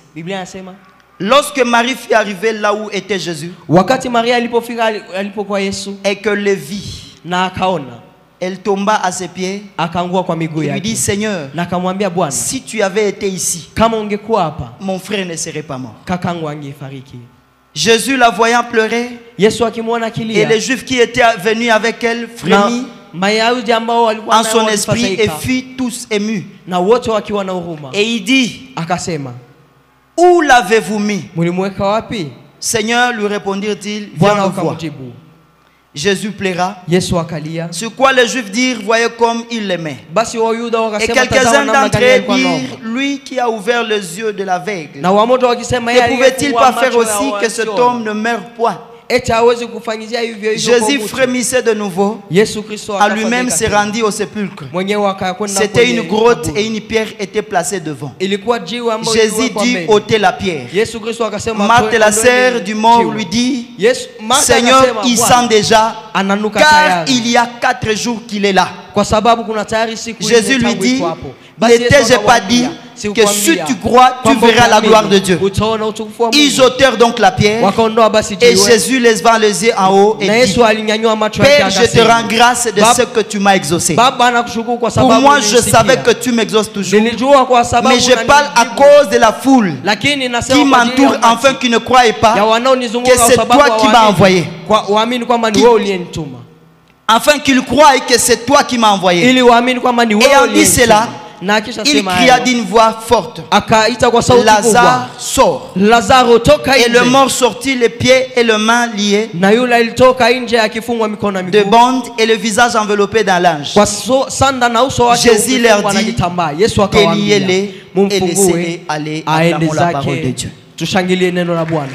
S2: Lorsque Marie fut arrivée là où était Jésus,
S3: wakati Maria alipokuwa Yesu
S2: et que le vit,
S3: na akaona,
S2: elle tomba à ses pieds
S3: akaangua kwa miguu
S2: et lui
S3: yake
S2: dit, Seigneur,
S3: na akamwambia, Bwana,
S2: si tu avais été ici,
S3: kama ungekuwa hapa
S2: mon frère ne serait pas mort.
S3: kakangu angefariki.
S2: Jésus la voyant pleurer,
S3: Yesu akimwona
S2: et
S3: kilia,
S2: les Juifs qui étaient venus avec elle frémit
S3: Mayahudi ambao walikuwa
S2: en son
S3: naye
S2: esprit et
S3: walifadhaika,
S2: fut tous émus.
S3: na wote wakiwa na huruma.
S2: Et il dit,
S3: Akasema,
S2: où l'avez-vous mis?
S3: mlimweka wapi?
S2: Seigneur, lui répondirent-ils, viens
S3: Bwana
S2: le voir.
S3: akamjibu.
S2: Jésus pleura.
S3: Yesu akalia.
S2: Sur quoi les Juifs dirent, voyez comme il l'aimait.
S3: Basi Wayuda
S2: Et
S3: wakasema,
S2: quelques-uns
S3: tazama namna
S2: d'entre
S3: gani
S2: eux
S3: alikuwa
S2: dirent,
S3: anaomba.
S2: lui qui a ouvert les yeux de l'aveugle,
S3: Na wamoja wakisema,
S2: ne pouvait-il
S3: aliyefungua
S2: pas faire
S3: macho ya
S2: aussi que cet
S3: wasioona,
S2: homme ne meure point?
S3: eti hawezi kufanyizia hivyo hivyo kwa
S2: Jésus
S3: mtu.
S2: frémissait de nouveau.
S3: Yesu Kristo
S2: À lui-même
S3: akafadhaika
S2: se
S3: tena.
S2: rendit au sépulcre.
S3: Mwenyewe akakwenda
S2: C'était
S3: kwenye
S2: une grotte
S3: kaburi.
S2: et une pierre était placée devant.
S3: Ilikuwa jiwe ambayo
S2: Jésus
S3: iliwekwa
S2: dit,
S3: mbele.
S2: ôtez la pierre.
S3: Yesu Kristo akasema,
S2: Marthe, la
S3: ondoeni
S2: sœur du mort,
S3: jiwe.
S2: lui dit,
S3: Yesu, Martha
S2: Seigneur,
S3: akasema,
S2: il
S3: Bwana,
S2: sent déjà,
S3: ananuka
S2: car
S3: tayari.
S2: il y a 4 jours qu'il est là.
S3: Kwa sababu kuna tayari siku
S2: Jésus
S3: nne
S2: lui
S3: tangu
S2: dit,
S3: iko hapo. Basi Yesu
S2: n'étais-je pas
S3: akamwambia,
S2: dit que
S3: sikukwambia,
S2: si tu crois, tu
S3: kwamba
S2: verras la
S3: ukiamini,
S2: gloire de Dieu.
S3: utaona utukufu wa
S2: Ils
S3: Mungu.
S2: ôtèrent donc la pierre
S3: Wakaondoa basi
S2: et
S3: jiwe.
S2: Jésus levant les yeux en haut et
S3: Na
S2: dit,
S3: Yesu alinyanyua macho yake
S2: Père, je te
S3: akasema,
S2: rends grâce de
S3: Baba-
S2: ce que tu m'as exaucé.
S3: Baba nakushukuru kwa
S2: Pour
S3: sababu
S2: moi, je
S3: umenisikia.
S2: savais que tu m'exauces toujours.
S3: Nilijua kwa sababu
S2: Mais je parle à
S3: unanijibu.
S2: cause de la foule
S3: Lakini nasema
S2: qui
S3: kwa ajili
S2: m'entoure
S3: ya
S2: afin qu'ils ne croient
S3: ya
S2: pas
S3: wanaonizunguka
S2: que
S3: kwa
S2: c'est
S3: sababu
S2: toi qui m'as
S3: hawaamini.
S2: envoyé.
S3: Kwa waamini kwamba ni
S2: Qui-
S3: wewe uliyenituma.
S2: Afin qu'ils croient que c'est toi qui m'as envoyé.
S3: Ili waamini kwamba ni wewe
S2: Ayant dit
S3: uliyenituma.
S2: cela,
S3: Na kisha
S2: il
S3: sema
S2: cria
S3: hayo,
S2: d'une voix forte,
S3: akaita kwa sauti
S2: Lazare
S3: kubwa,
S2: sort.
S3: Lazaro toka
S2: Et le
S3: nje.
S2: mort sortit les pieds et les mains liés
S3: Na yule alitoka nje akifungwa mikono na
S2: de
S3: miguu
S2: bandes et le visage enveloppé d'un linge.
S3: kwa sanda na uso wake
S2: Jésus leur
S3: ukifungwa na
S2: dit,
S3: kitambaa. Yesu akawaambia,
S2: déliez-les et
S3: mumfungue
S2: laissez-les aller.
S3: aende
S2: Acclamons la parole de
S3: zake.
S2: Dieu.
S3: Tushangilie neno la Bwana.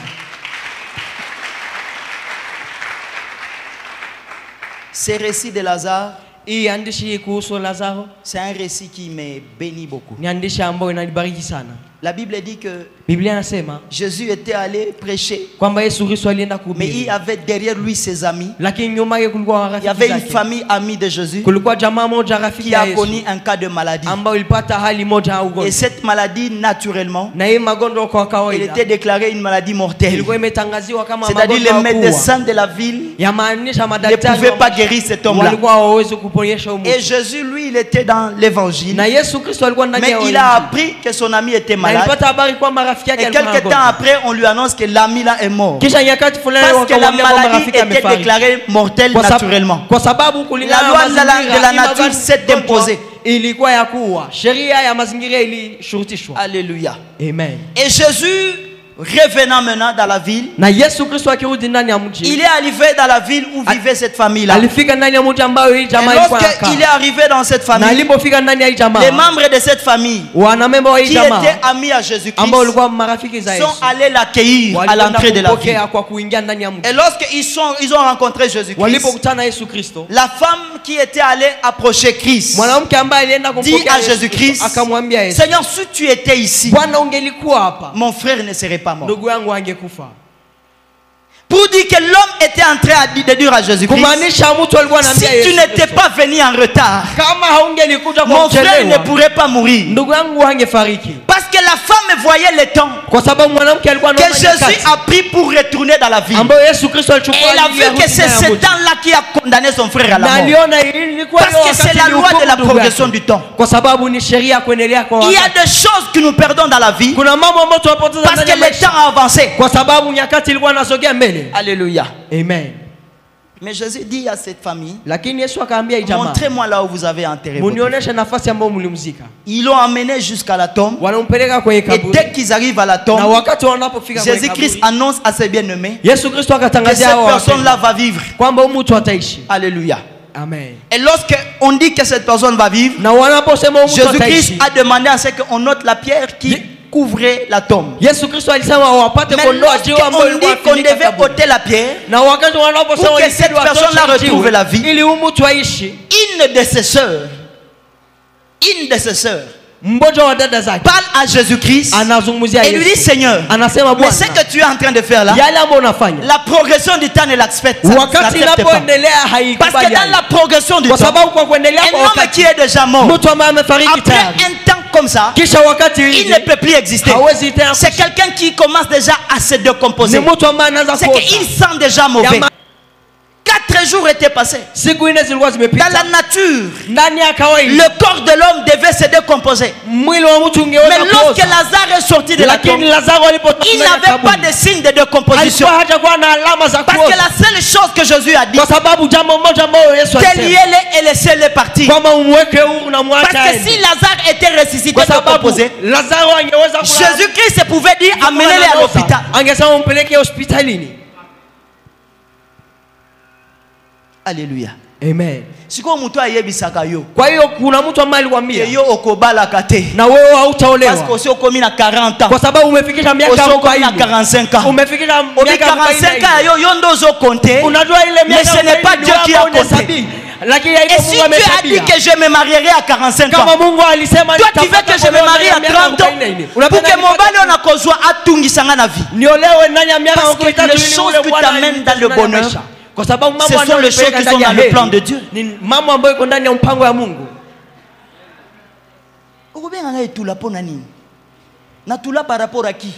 S2: Ces récits de Lazare,
S3: Hii andishi hii kuhusu Lazaro
S2: c'est un récit qui me bénit beaucoup.
S3: ni andishi ambayo inanibariki sana.
S2: La Bible dit que
S3: Biblia inasema
S2: Jésus était allé prêcher,
S3: kwamba Yesu Kristo alienda
S2: mais il
S3: kuhubiri,
S2: avait derrière lui ses amis.
S3: lakini nyuma yake kulikuwa
S2: Il y avait
S3: marafiki
S2: une
S3: zake.
S2: famille amie de Jésus
S3: Kulikuwa jamaa moja rafiki
S2: qui
S3: ya
S2: a
S3: Yesu
S2: connu un cas de maladie.
S3: ambao ilipata hali moja au
S2: Et
S3: ugonjwa,
S2: cette maladie, naturellement,
S3: na hii magonjwa kwa
S2: elle
S3: kawaida
S2: était déclarée une maladie mortelle.
S3: ilikuwa imetangaziwa kama
S2: C'est-à-dire
S3: magonjwa
S2: les
S3: ya kuua.
S2: médecins de la ville
S3: Yamaanisha
S2: ne
S3: madaktari
S2: pouvaient pas guérir cet homme-là.
S3: walikuwa hawawezi kuponyesha huyu
S2: Et
S3: mtu.
S2: Jésus, lui, il était dans l'évangile.
S3: Na Yesu Kristo alikuwa ndani
S2: Mais
S3: ya
S2: il a
S3: Injili.
S2: appris que son ami était
S3: Na
S2: malade.
S3: alipata habari kwamba rafiki yake
S2: Et
S3: alikuwa na
S2: quelques temps
S3: magonjwa.
S2: après, on lui annonce que l'ami là est mort.
S3: Kisha nyakati fulani
S2: Parce que la
S3: wakamwambia kwamba
S2: maladie
S3: rafiki
S2: était
S3: amefariki.
S2: déclarée mortelle naturellement.
S3: Kwa sababu kulingana
S2: La
S3: na
S2: loi de la
S3: mazingira,
S2: nature
S3: hii
S2: s'est
S3: magonjwa
S2: imposée.
S3: ilikuwa ya kuua. Sheria ya mazingira ilishurutishwa.
S2: Alléluia.
S3: Amen.
S2: Et Jésus, revenant maintenant dans la ville,
S3: Na Yesu Kristo akirudi ndani ya mji,
S2: il est arrivé dans la ville où vivait cette famille-là.
S3: alifika ndani ya mji ambayo hii
S2: Et
S3: jamaa ilikuwa
S2: lorsqu'il est
S3: inakaa.
S2: arrivé dans cette
S3: Na
S2: famille,
S3: alipofika ndani ya hii jamaa,
S2: les membres de cette famille
S3: wanamemba wa hii
S2: qui
S3: jamaa
S2: étaient amis à Jésus-Christ
S3: ambao walikuwa marafiki za Yesu
S2: sont allés l'accueillir à
S3: walikwenda
S2: l'entrée de la ville.
S3: kumpokea kwa kuingia ndani ya mji.
S2: Et lorsqu'ils ont rencontré Jésus-Christ,
S3: Walipokutana na Yesu Kristo,
S2: la femme qui était allée approcher Christ
S3: mwanamke ambaye alienda
S2: dit
S3: kumpokea
S2: à
S3: Yesu
S2: Jésus-Christ,
S3: Kristo akamwambia Yesu,
S2: Seigneur, si tu étais ici,
S3: Bwana ungelikuwa hapa,
S2: mon frère ne serait pas mort.
S3: ndugu yangu angekufa.
S2: Pour dire que l'homme était en train de dire à Jésus-Christ,
S3: Kumaanisha mtu alikuwa
S2: si
S3: anambia
S2: tu
S3: Yesu
S2: n'étais
S3: Kristo,
S2: pas venu en retard,
S3: kama haungelikuja kwa
S2: mon frère ne
S3: kuchelewa,
S2: pourrait pas mourir.
S3: ndugu yangu angefariki.
S2: Parce que la femme voyait le temps
S3: Kwa sababu mwanamke alikuwa
S2: que
S3: anaona
S2: Jésus
S3: nyakati
S2: a pris pour retourner dans la ville.
S3: ambayo Yesu Kristo
S2: Et
S3: alichukua
S2: elle a
S3: ajili ya
S2: vu que
S3: rudi
S2: c'est
S3: ndani ya
S2: ce
S3: mji.
S2: temps-là qui a condamné son frère à
S3: Na
S2: la mort.
S3: aliona ilikuwa
S2: Parce
S3: hiyo
S2: que c'est
S3: wakati
S2: la loi
S3: ilihukumu
S2: de la
S3: ndugu
S2: progression
S3: yake.
S2: du temps.
S3: Kwa sababu ni sheria ya kuendelea kwa
S2: Il y a
S3: wakati.
S2: des choses que nous perdons dans la vie
S3: Kuna mambo ambayo tunapoteza
S2: parce
S3: ndani
S2: que
S3: ya
S2: le
S3: maisha
S2: temps a avancé.
S3: kwa sababu nyakati ilikuwa inasogea mbele.
S2: Alléluia.
S3: Amen.
S2: Mais Jésus dit à cette famille,
S3: Lakini Yesu akaambia hii jamaa,
S2: montrez-moi là où vous avez enterré votre frère.
S3: munionyeshe nafasi ambayo mlimzika.
S2: Ils l'ont emmené jusqu'à la tombe.
S3: Wanampeleka kwenye
S2: Et
S3: kaburi.
S2: dès qu'ils arrivent à la
S3: Na
S2: tombe,
S3: wakati wanapofika kwenye
S2: Jésus-Christ
S3: kaburi,
S2: annonce à ses bien-aimés
S3: Yesu Kristo
S2: que cette
S3: akatangazia hao
S2: personne-là va vivre.
S3: kwamba huyu mtu ataishi.
S2: Alléluia.
S3: Amen.
S2: Et lorsqu'on dit que cette personne va vivre,
S3: Na wanaposema huyu mtu
S2: Jésus-Christ
S3: ataishi,
S2: a demandé à ce qu'on note la pierre qui couvrait la tombe.
S3: Yesu Kristo alisema wapate
S2: Mais
S3: kuondoa jiwe ambalo
S2: lorsqu'on dit
S3: lilikuwa
S2: qu'on
S3: limefunika
S2: devait
S3: kaburi.
S2: ôter la pierre,
S3: Na wakati wanaposema
S2: pour que
S3: ilibidi
S2: cette personne-là
S3: watoshe
S2: retrouve
S3: jiwe,
S2: la vie,
S3: ili huyu mtu aishi,
S2: une de ses sœurs,
S3: mmoja wa dada zake
S2: parle à Jésus-Christ
S3: anazungumzia
S2: et lui dit,
S3: Yesu.
S2: Seigneur,
S3: Anasema
S2: mais
S3: Bwana,
S2: ce que tu es en train de faire là,
S3: yale ambayo unafanya
S2: la progression du temps ne l'accepte
S3: wakati
S2: n'accepte pas.
S3: inapoendelea
S2: Parce que
S3: haikubali.
S2: dans la progression du
S3: Kwa
S2: temps,
S3: sababu kwa kuendelea
S2: un
S3: kwa
S2: homme
S3: wakati,
S2: qui est déjà mort,
S3: mtu ambaye amefariki
S2: après
S3: tayari,
S2: un temps comme ça, il ne peut plus exister. C'est quelqu'un qui commence déjà à se décomposer. C'est qu'il sent déjà mauvais. 4 jours étaient passés. Dans la nature, le corps de l'homme devait se décomposer. Mais lorsque Lazare est sorti de la tombe, il n'avait pas de signe de décomposition. Parce que la seule chose que Jésus a dit, déliez-les et laissez-les partir. Parce que si Lazare était ressuscité, décomposé, Jésus-Christ pouvait dire amenez-les à l'hôpital. Alléluia.
S3: Amen.
S2: Siko mtu ayebisaka yo.
S3: Kwa hiyo kuna mtu ambaye alikwambia
S2: yo okobala kate.
S3: Na wewe hautaolewa.
S2: Parce que usio komi na 40 ans.
S3: Kwa sababu umefikisha miaka 40
S2: na 45 ans.
S3: Umefikisha miaka
S2: 45 ans yo ndo zo compter.
S3: Unajua ile miaka
S2: mais ce n'est pas Dieu qui a compté. Et si Dieu a dit que je me marierai à 45 ans, toi tu veux que je me marie à 30 ans pour que mon bali on a kozwa atungisanga na vie. Parce que les choses qui t'amènent dans le bonheur, ce sont les choses qui sont dans le plan de Dieu. Par rapport à qui?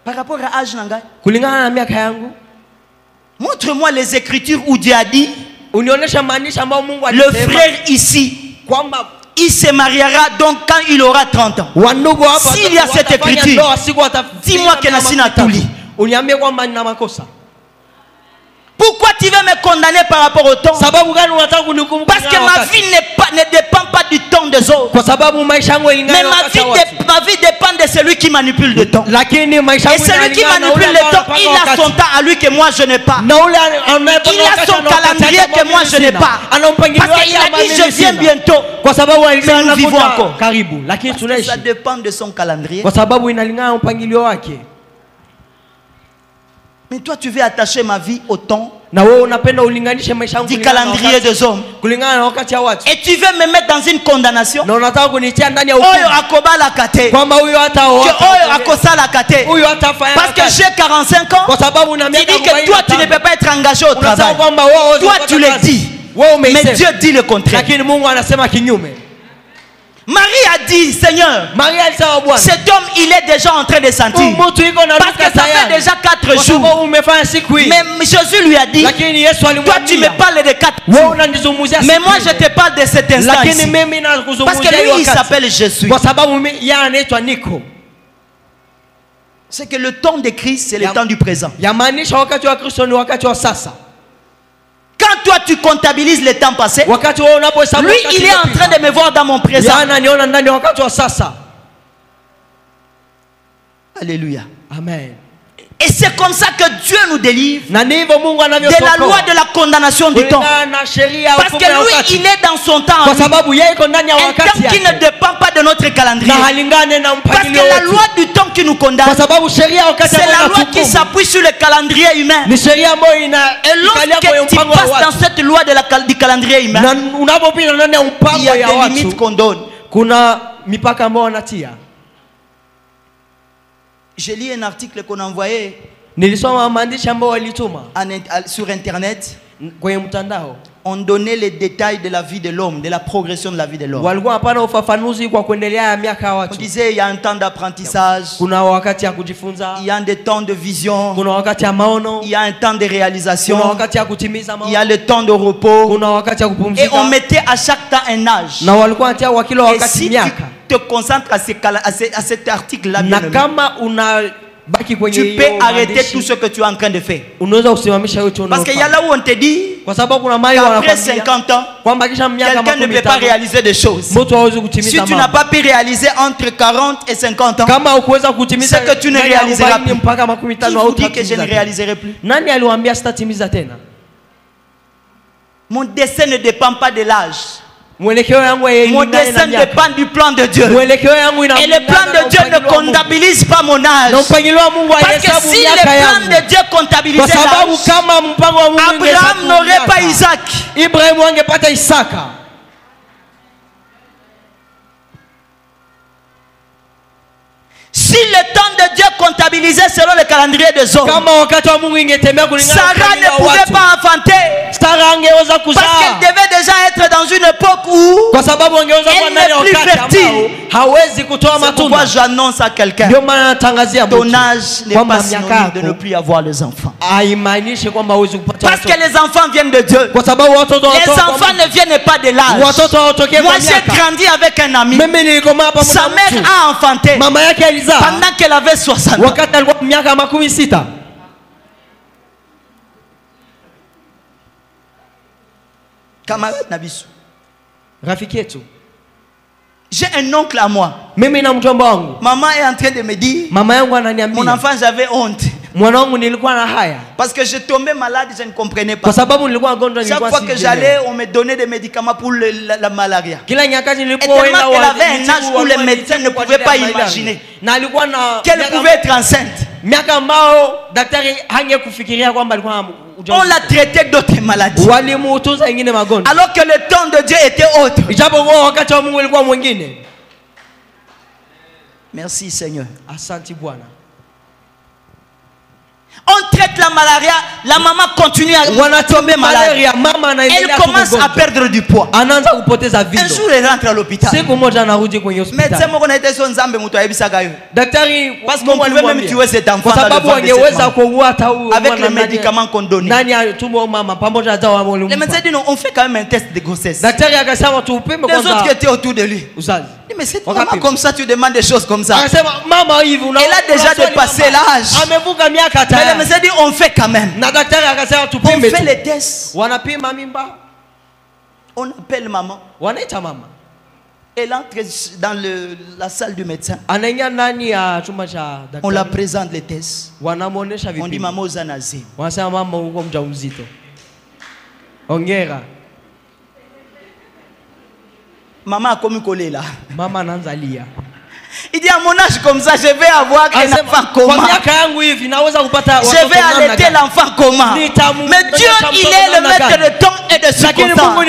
S2: Par rapport à âge nanga? Montre-moi les écritures où Dieu a dit le frère ici, il se mariera donc quand il aura 30 ans. S'il y a cette écriture, dis-moi que Nassina Touli. Pourquoi tu veux me condamner par rapport au temps? Parce que ma vie ne dépend pas du temps des autres. Mais ma vie dépend de celui qui manipule le temps. Et celui qui manipule le temps, il a son temps à lui que moi je n'ai pas. Il a son calendrier que moi je n'ai pas. Parce qu'il a dit je viens bientôt. Mais nous vivons encore. Parce que ça dépend de son calendrier. Mais toi, tu veux attacher ma vie au temps du calendrier des hommes. Et tu veux me mettre dans une condamnation. Parce que j'ai 45 ans. Tu dis que toi, tu ne peux pas être engagé au travail. Toi, tu le dis. Mais Dieu dit le contraire. Marie a dit, Seigneur, cet homme, il est déjà en train de sentir. Parce que ça fait déjà 4 jours. Mais Jésus lui a dit, toi tu me parles de 4 jours. Mais moi je te parle de cet instant ici. Parce que lui, il s'appelle Jésus. C'est que le temps de Christ, c'est le temps du présent. Quand toi tu comptabilises le temps passé, lui il est en train de me voir dans mon présent. Alléluia.
S3: Amen.
S2: Et c'est comme ça que Dieu nous délivre de la loi de la condamnation du temps. Parce que lui, il est dans son temps. Un temps qui ne dépend pas de notre calendrier. Parce que la loi du temps qui nous condamne, c'est la loi qui s'appuie sur le calendrier humain. Et lorsque tu passes dans cette loi du calendrier humain, il y a des limites qu'on donne. J'ai lu un article qu'on a envoyé sur internet. On donnait les détails de la vie de l'homme, de la progression de la vie de l'homme. On disait il y a un temps d'apprentissage, il y a un temps de vision, il y a un temps de réalisation, il y a le temps de repos. Et on mettait à chaque temps un âge. Et si tu te concentres à cet article-là, tu peux arrêter tout ce que tu es en train de faire. Parce qu'il y a là où on te dit qu'après 50 ans, quelqu'un ne peut pas réaliser des choses. Si tu n'as pas pu réaliser entre 40 et 50 ans, c'est que tu ne réaliseras plus. Qui vous dit que je ne réaliserai plus? Mon destin ne dépend pas de l'âge. Mon destin dépend du plan de Dieu. Et le plan de Dieu ne comptabilise pas mon âge. Parce que si le plan de Dieu comptabilisait l'âge, Abraham n'aurait pas Isaac. Si le temps de Dieu comptabilisé selon le calendrier des hommes, Sarah ne pouvait pas enfanter. Parce qu'elle devait déjà être dans une époque où elle n'est plus fertile. C'est pourquoi j'annonce à quelqu'un, ton âge n'est pas synonyme de ne plus avoir les enfants. Parce que les enfants viennent de Dieu. Les enfants ne viennent pas de l'âge. Moi j'ai grandi avec un ami. Sa mère a enfanté pendant qu'elle avait 60 ans. Camarade Nabisu, j'ai un oncle à moi. Maman est en train de me dire, mon enfant, j'avais honte. Parce que je tombais malade, je ne comprenais pas. Chaque fois que j'allais, on me donnait des médicaments pour la malaria. Et tellement qu'elle avait un âge où les médecins ne pouvaient pas imaginer qu'elle pouvait être enceinte. On l'a traité d'autres maladies. Alors que le temps de Dieu était autre. Merci Seigneur. On traite la malaria, la maman continue à tomber malade. Elle commence à perdre du poids. Un jour elle rentre à l'hôpital. Médecin m'a été son zambe parce qu'on pouvait même tuer cet enfant avec les médicaments qu'on donnait. Les médecins disent non, on fait quand même un test de grossesse. Les autres qui étaient autour de lui. Mais c'est maman comme ça, tu demandes des choses comme ça. Elle a déjà dépassé l'âge. Mais les médecins disent on fait quand même. On fait les tests. On appelle maman. Elle entre dans la salle du médecin. On la présente les tests. On dit maman aux anazés. Maman a commis collé là. Il dit à mon âge comme ça, je vais avoir un enfant comment? Je vais allaiter l'enfant comment? Mais Dieu, il est le maître de temps et de circonstances.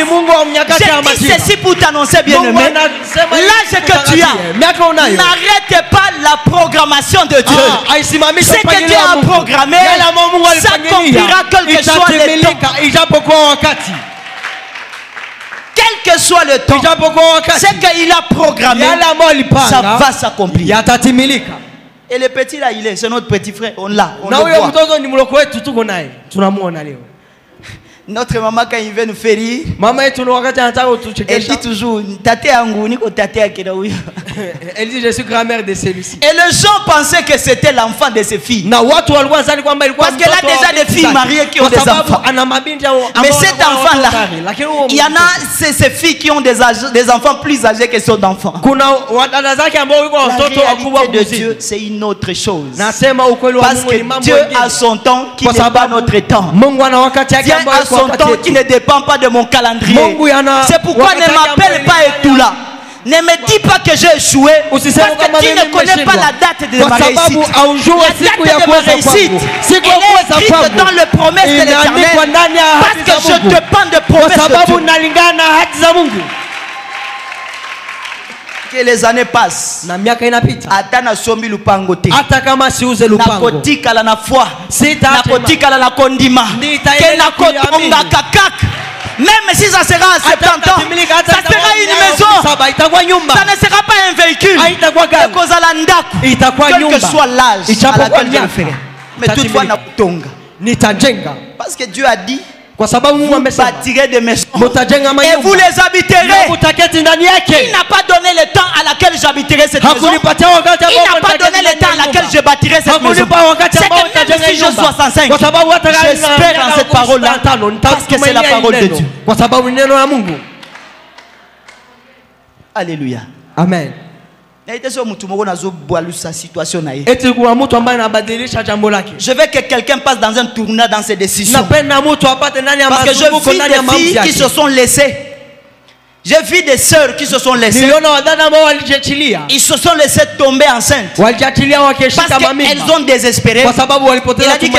S2: J'ai dit ceci pour t'annoncer, bien-aimé. L'âge que tu as, n'arrête pas la programmation de Dieu. Ce que Dieu a programmé, ça accomplira quel que soit le temps. Quel que soit le temps, ce qu'il a programmé, ça va s'accomplir. Et le petit là, il est, c'est notre petit frère, on l'a. Notre maman, quand il vient nous faire rire, elle dit toujours, elle dit, je suis grand-mère de celui-ci. Et les gens pensaient que c'était l'enfant de ses filles. Parce qu'elle a déjà des filles mariées qui ont des enfants. Mais cet enfant-là, il y en a ces filles qui ont des enfants plus âgés que son enfant. La réalité de Dieu, c'est une autre chose. Parce que Dieu a son temps qui n'est pas notre temps. Dieu a son temps qui ne dépend pas de mon calendrier. C'est pourquoi ne m'appelle pas Etoula. Ne me dis pas que j'ai échoué. Parce que tu ne connais pas la date de ma réussite. La date de ma réussite, elle est écrite dans le promesse de l'Éternel. Parce que je dépends de promesses de Dieu. Que les années passent. Atana sombi lupangote. Nakotika la na foi. Nakotika la na kondima. Que nakotonga kakak. Même si ça sera à 70 ans, ça sera une maison. Ça ne sera pas un véhicule. Quel que soit l'âge à laquelle je le ferai. Mais toutefois, nakotonga. Parce que Dieu a dit, vous bâtirez des maisons et vous les habiterez. Il n'a pas donné le temps à laquelle j'habiterai cette maison. Il n'a pas donné le temps à laquelle je bâtirai cette maison. C'est que même si je suis 65, j'espère en cette parole-là parce que c'est la parole de Dieu. Alléluia. Amen. Je veux que quelqu'un passe dans un tournant dans ses décisions. Parce que je vis des filles qui se sont laissées. J'ai vu des sœurs qui se sont laissées. Ils se sont laissés tomber enceintes. Parce qu'elles ont désespéré. Il a dit que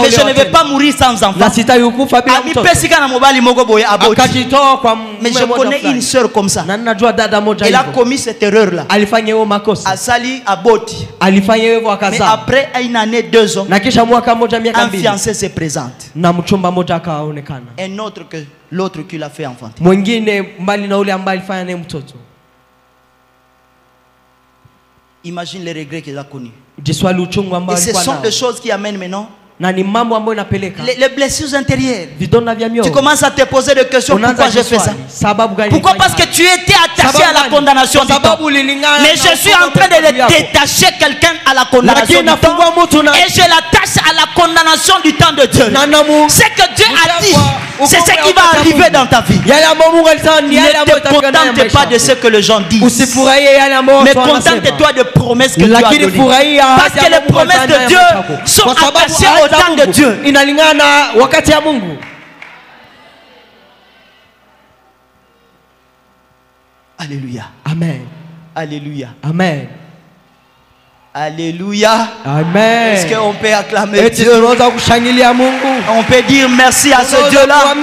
S2: mais je ne vais pas mourir sans enfant. Mais je connais une sœur comme ça. Elle a commis cette erreur-là. Asali Aboti. Mais après une année, 2 ans, un fiancé se présente. Un autre que l'autre qui l'a fait enfanter. Imagine les regrets qu'il a connus. Et ce sont des choses qui amènent maintenant les blessures intérieures. Tu commences à te poser des questions. Pourquoi j'ai fait ça? Pourquoi? Parce que tu étais attaché à la condamnation du temps. Mais je suis en train de détacher quelqu'un à la condamnation du temps. Et je l'attache à la condamnation du temps de Dieu. Ce que Dieu a dit, c'est ce qui va arriver dans ta vie. Ne te contente pas de ce que les gens disent, mais contente-toi de promesses que Dieu a données. Parce que les promesses de Dieu sont attachées au temps de Dieu. Alléluia.
S3: Amen.
S2: Alléluia.
S3: Amen.
S2: Alléluia.
S3: Amen.
S2: Est-ce qu'on peut acclamer Dieu? On peut dire merci à ce Dieu-là.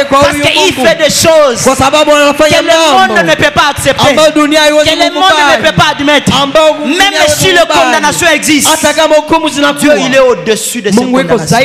S2: Parce qu'il fait des choses que le monde ne peut pas accepter, que le monde ne peut pas admettre. Même si la condamnation existe, Dieu il est au-dessus de cette condamnation.